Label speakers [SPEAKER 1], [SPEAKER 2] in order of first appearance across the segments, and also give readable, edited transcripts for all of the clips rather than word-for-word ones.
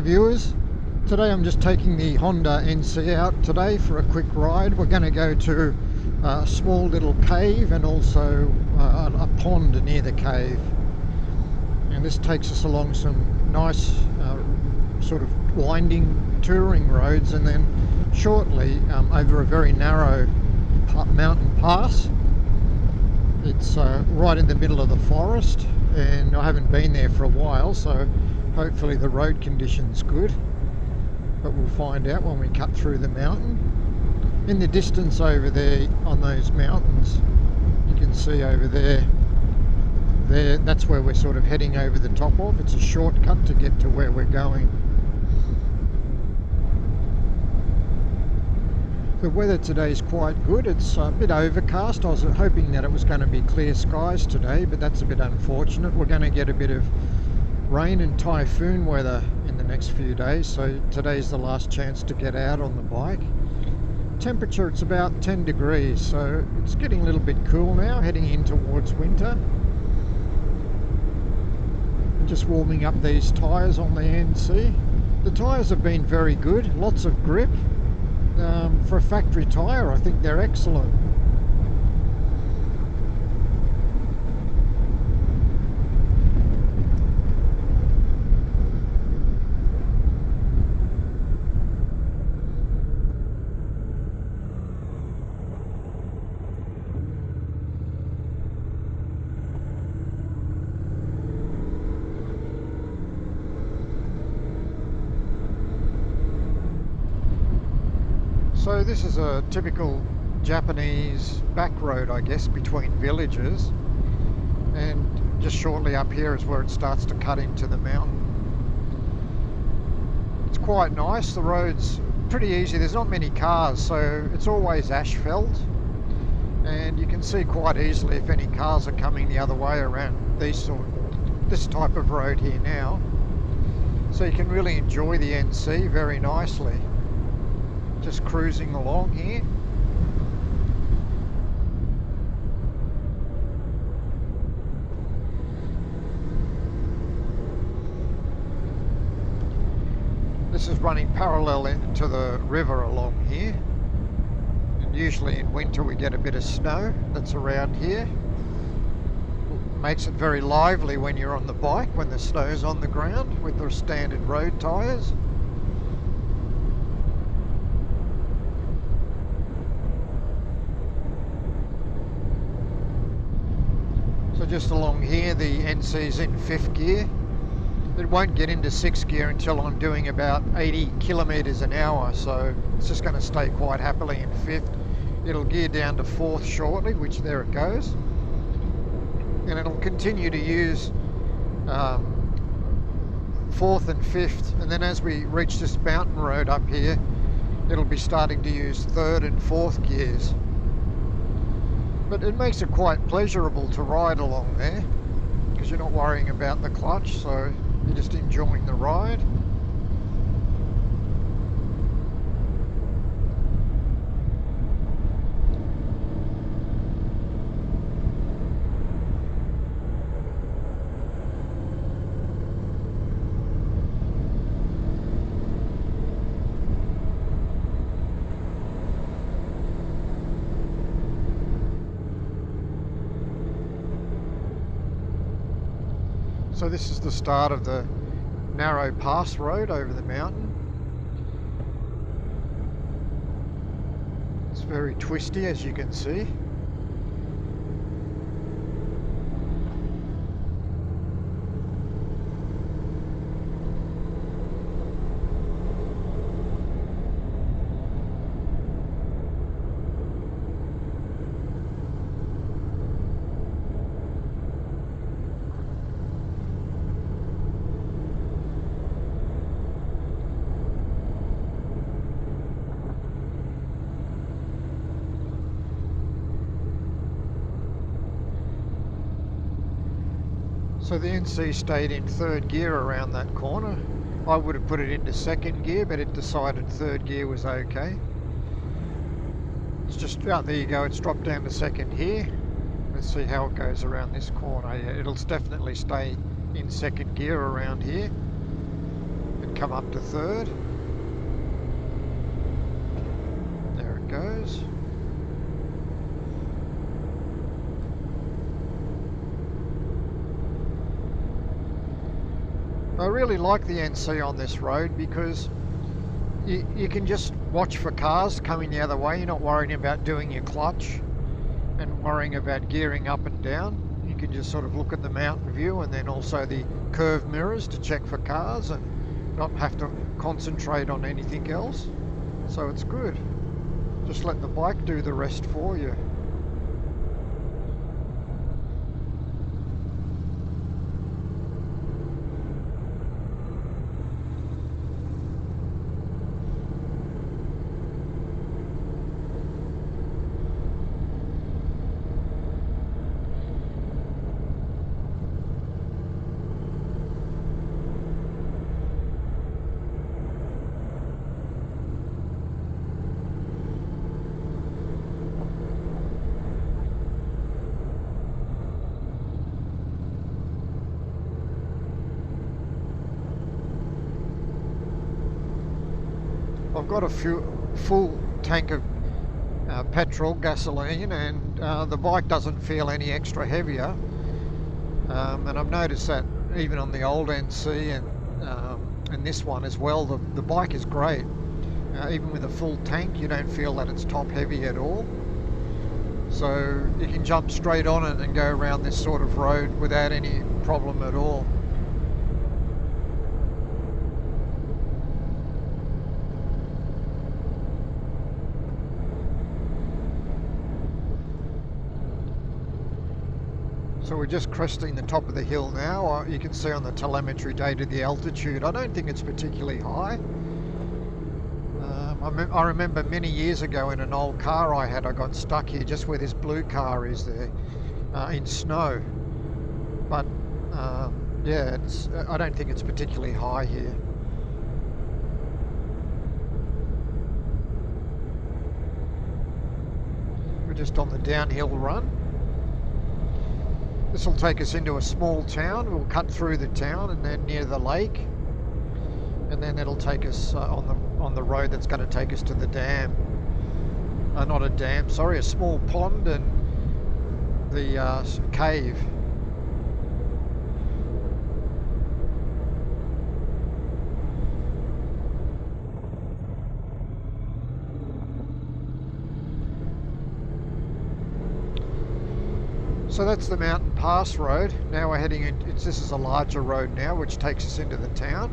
[SPEAKER 1] viewers, today I'm just taking the Honda NC out today for a quick ride. We're going to go to a small little cave and also a pond near the cave, and this takes us along some nice sort of winding touring roads, and then shortly over a very narrow mountain pass. It's right in the middle of the forest, and I haven't been there for a while, so hopefully the road condition's good, but we'll find out when we cut through the mountain. In the distance over there on those mountains, you can see over there, that's where we're sort of heading over the top of. It's a shortcut to get to where we're going. The weather today is quite good. It's a bit overcast. I was hoping that it was going to be clear skies today, but that's a bit unfortunate. We're going to get a bit of rain and typhoon weather in the next few days, so today's the last chance to get out on the bike. Temperature, it's about 10 degrees, so it's getting a little bit cool now, heading in towards winter. I'm just warming up these tyres on the NC. The tyres have been very good, lots of grip. For a factory tyre, I think they're excellent. So this is a typical Japanese back road, I guess, between villages, and just shortly up here is where it starts to cut into the mountain. It's quite nice. The road's pretty easy. There's not many cars, so it's always asphalt, and you can see quite easily if any cars are coming the other way around this type of road here now. So you can really enjoy the NC very nicely. Just cruising along here. This is running parallel into the river along here, and usually in winter we get a bit of snow that's around here. Makes it very lively when you're on the bike, when the snow's on the ground with the standard road tyres. So just along here, the NC's in 5th gear. It won't get into 6th gear until I'm doing about 80 kilometers an hour, so it's just going to stay quite happily in 5th. It'll gear down to 4th shortly, which there it goes. And it'll continue to use 4th and 5th, and then as we reach this mountain road up here, it'll be starting to use 3rd and 4th gears. But it makes it quite pleasurable to ride along there, because you're not worrying about the clutch, so you're just enjoying the ride. So this is the start of the narrow pass road over the mountain. It's very twisty, as you can see. So the NC stayed in 3rd gear around that corner. I would have put it into 2nd gear, but it decided 3rd gear was okay. It's just, oh, there you go, it's dropped down to 2nd here. Let's see how it goes around this corner. Yeah, it'll definitely stay in 2nd gear around here. It come up to third. There it goes. I really like the NC on this road because you can just watch for cars coming the other way. You're not worrying about doing your clutch and worrying about gearing up and down. You can just sort of look at the mountain view and then also the curved mirrors to check for cars and not have to concentrate on anything else. So it's good. Just let the bike do the rest for you. I've got a full tank of petrol, gasoline, and the bike doesn't feel any extra heavier. And I've noticed that even on the old NC and this one as well, the bike is great. Even with a full tank, you don't feel that it's top heavy at all. So you can jump straight on it and go around this sort of road without any problem at all. So we're just cresting the top of the hill now. You can see on the telemetry data the altitude. I don't think it's particularly high. I remember many years ago in an old car I had, I got stuck here just where this blue car is there in snow. But yeah, I don't think it's particularly high here. We're just on the downhill run. This will take us into a small town. We'll cut through the town and then near the lake, and then it'll take us on the road that's going to take us to the dam. Not a dam, sorry, a small pond and the cave. So that's the Mountain Pass Road. Now we're heading in, this is a larger road now, which takes us into the town.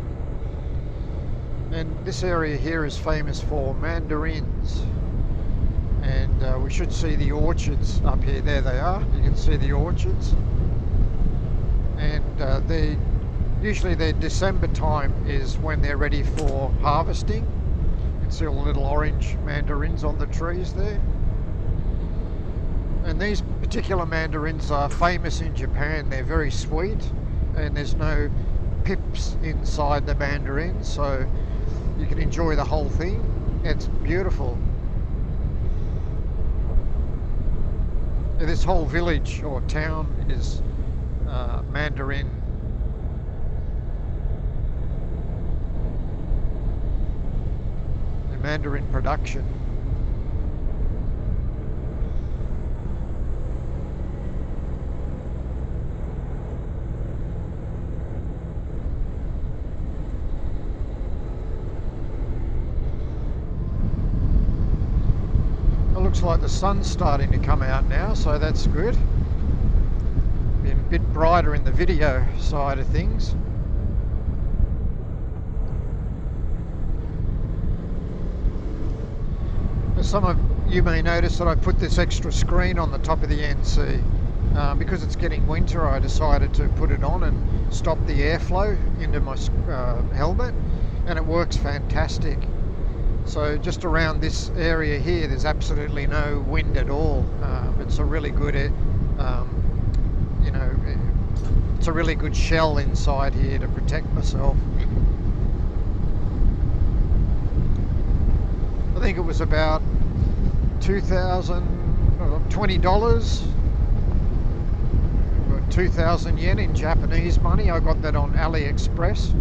[SPEAKER 1] And this area here is famous for mandarins. And we should see the orchards up here. There they are. You can see the orchards. And usually their December time is when they're ready for harvesting. You can see all the little orange mandarins on the trees there. And these particular mandarins are famous in Japan. They're very sweet and there's no pips inside the mandarins, so you can enjoy the whole thing. It's beautiful. This whole village or town is mandarin. The mandarin production. Looks like the sun's starting to come out now, so that's good. Been a bit brighter in the video side of things. Some of you may notice that I put this extra screen on the top of the NC. Because it's getting winter, I decided to put it on and stop the airflow into my helmet, and it works fantastic. So just around this area here, there's absolutely no wind at all. It's a really good, it's a really good shell inside here to protect myself. I think it was about $20, 2,000 yen in Japanese money. I got that on AliExpress.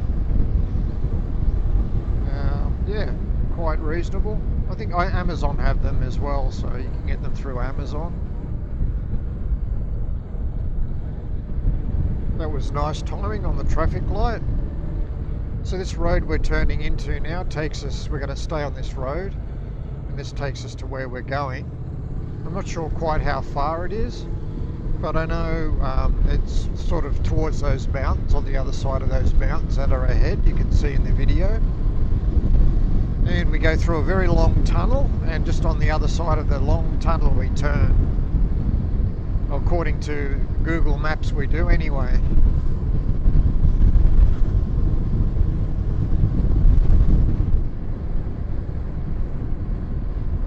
[SPEAKER 1] yeah, quite reasonable. I think Amazon have them as well, so you can get them through Amazon. That was nice timing on the traffic light. So this road we're turning into now takes us, we're going to stay on this road, and this takes us to where we're going. I'm not sure quite how far it is, but I know it's sort of towards those mountains, on the other side of those mountains that are ahead, you can see in the video. And we go through a very long tunnel, and just on the other side of the long tunnel we turn. According to Google Maps we do anyway.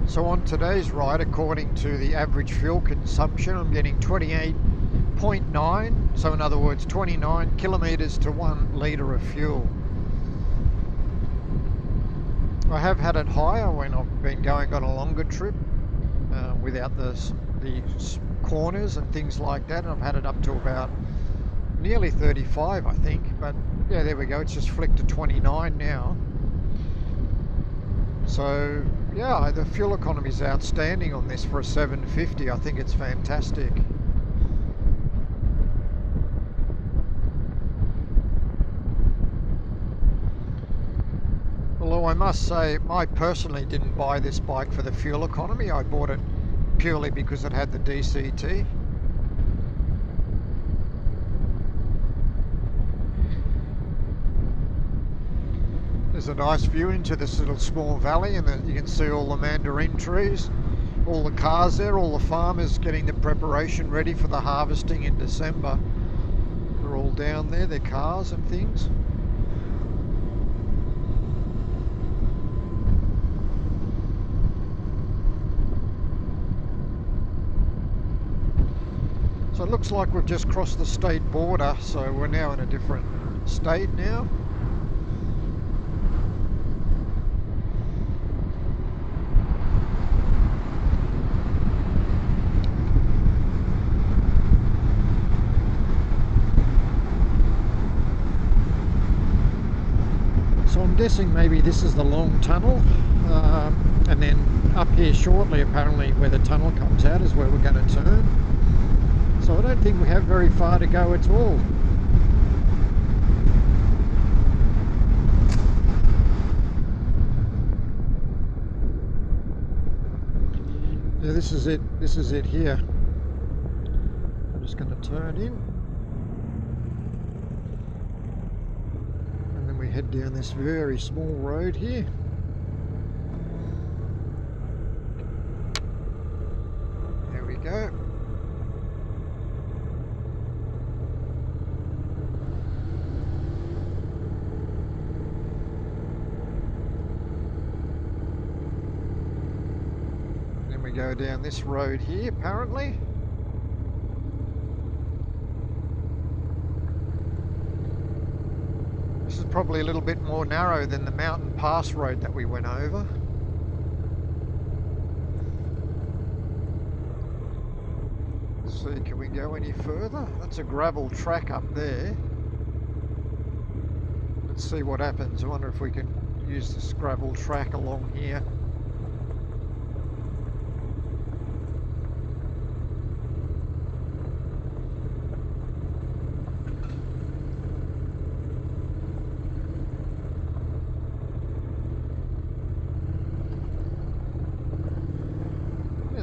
[SPEAKER 1] So on today's ride, according to the average fuel consumption, I'm getting 28.9, so in other words 29 kilometres to 1 litre of fuel. I have had it higher when I've been going on a longer trip without the corners and things like that, and I've had it up to about nearly 35 I think, but yeah, there we go, it's just flicked to 29 now. So yeah, the fuel economy is outstanding on this for a 750. I think it's fantastic. Although I must say, I personally didn't buy this bike for the fuel economy. I bought it purely because it had the DCT. There's a nice view into this little small valley, and you can see all the mandarin trees, all the cars there, all the farmers getting the preparation ready for the harvesting in December. They're all down there, their cars and things. So it looks like we've just crossed the state border, so we're now in a different state now. So I'm guessing maybe this is the long tunnel, and then up here shortly apparently where the tunnel comes out is where we're going to turn. So I don't think we have very far to go at all. Yeah, this is it here. I'm just going to turn in. And then we head down this very small road here. There we go. We go down this road here apparently. This is probably a little bit more narrow than the mountain pass road that we went over. Let's see, can we go any further? That's a gravel track up there. Let's see what happens. I wonder if we can use this gravel track along here.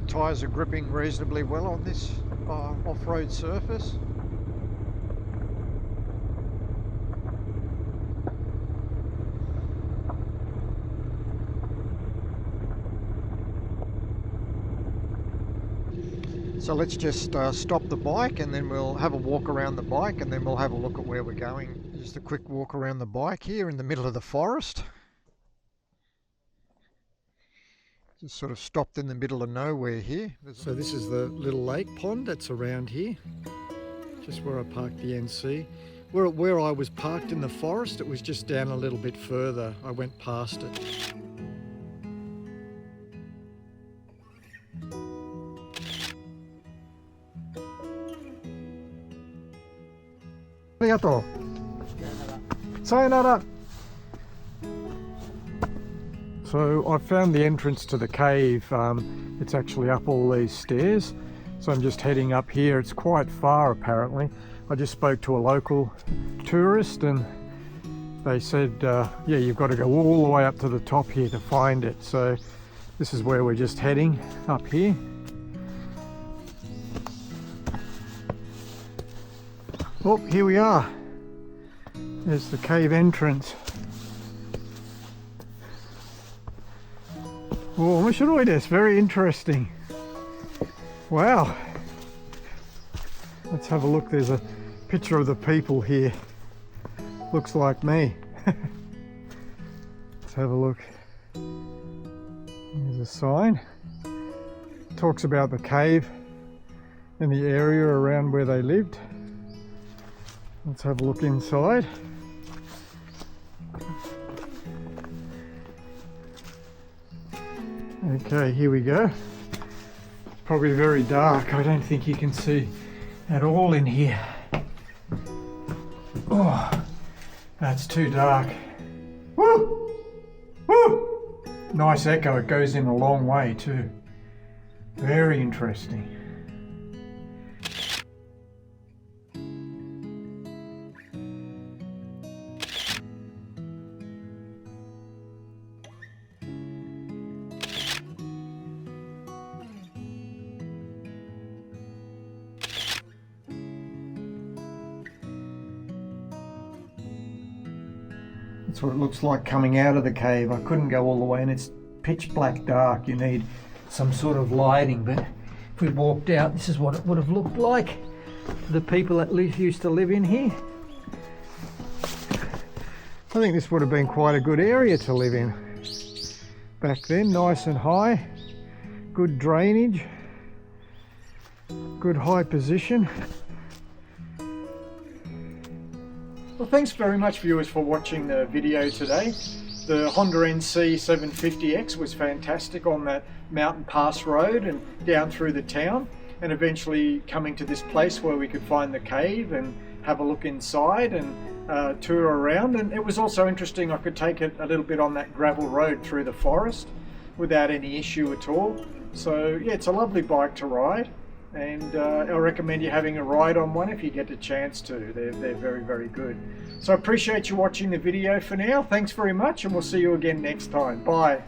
[SPEAKER 1] Tyres are gripping reasonably well on this off-road surface. So let's just stop the bike, and then we'll have a walk around the bike, and then we'll have a look at where we're going. Just a quick walk around the bike here in the middle of the forest. Just sort of stopped in the middle of nowhere here. So this is the little lake pond that's around here, just where I parked the NC. Where I was parked in the forest, it was just down a little bit further. I went past it. Arigatou. Sayonara. So I found the entrance to the cave. It's actually up all these stairs. So I'm just heading up here. It's quite far apparently. I just spoke to a local tourist and they said, yeah, you've got to go all the way up to the top here to find it. So this is where we're just heading, up here. Oh, here we are. There's the cave entrance. Oh, it's very interesting. Wow. Let's have a look. There's a picture of the people here. Looks like me. Let's have a look. There's a sign. Talks about the cave and the area around where they lived. Let's have a look inside. Okay, here we go. Probably very dark. I don't think you can see at all in here. Oh, that's too dark. Woo! Woo! Nice echo. It goes in a long way too. Very interesting. That's what it looks like coming out of the cave. I couldn't go all the way and it's pitch black dark. You need some sort of lighting, but if we walked out, this is what it would have looked like for the people that used to live in here. I think this would have been quite a good area to live in back then. Nice and high, good drainage, good high position. Well, thanks very much viewers for watching the video today. The Honda NC750X was fantastic on that mountain pass road and down through the town, and eventually coming to this place where we could find the cave and have a look inside and tour around. And it was also interesting, I could take it a little bit on that gravel road through the forest without any issue at all. So yeah, it's a lovely bike to ride. And I recommend you having a ride on one if you get a chance to. They're very, very good. So I appreciate you watching the video for now. Thanks very much, and we'll see you again next time. Bye.